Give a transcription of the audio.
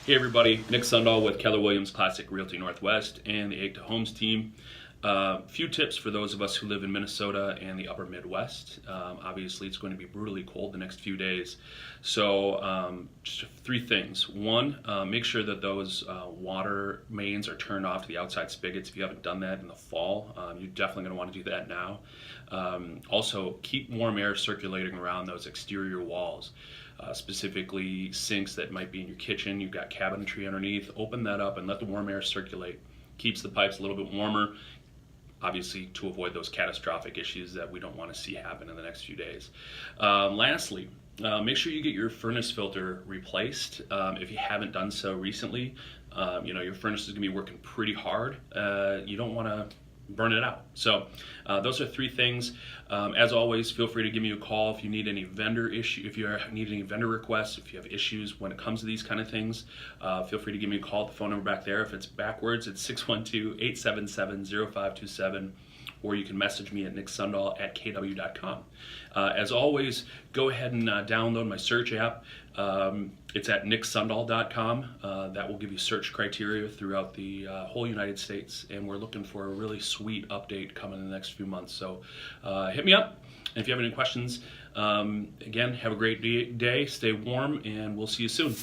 Hey everybody, Nick Sundahl with Keller Williams Classic Realty Northwest and the Egg to Homes team. Few tips for those of us who live in Minnesota and the upper Midwest. Obviously, it's going to be brutally cold the next few days. So, just three things. One, make sure that those water mains are turned off to the outside spigots. If you haven't done that in the fall, you're definitely going to want to do that now. Also, keep warm air circulating around those exterior walls. Specifically sinks that might be in your kitchen, you've got cabinetry underneath, open that up and let the warm air circulate. Keeps the pipes a little bit warmer, obviously to avoid those catastrophic issues that we don't want to see happen in the next few days. Lastly, make sure you get your furnace filter replaced. If you haven't done so recently, your furnace is going to be working pretty hard. You don't want to burn it out. So those are three things. As always, feel free to give me a call if you need any vendor requests, if you have issues when it comes to these kind of things. Feel free to give me a call at the phone number back there. If it's backwards, it's 612-877-0527. Or you can message me at nicksundahl@kw.com. As always, go ahead and download my search app. It's at nicksundahl.com. That will give you search criteria throughout the whole United States, and we're looking for a really sweet update coming in the next few months. So hit me up, and if you have any questions, again, have a great day, stay warm, and we'll see you soon.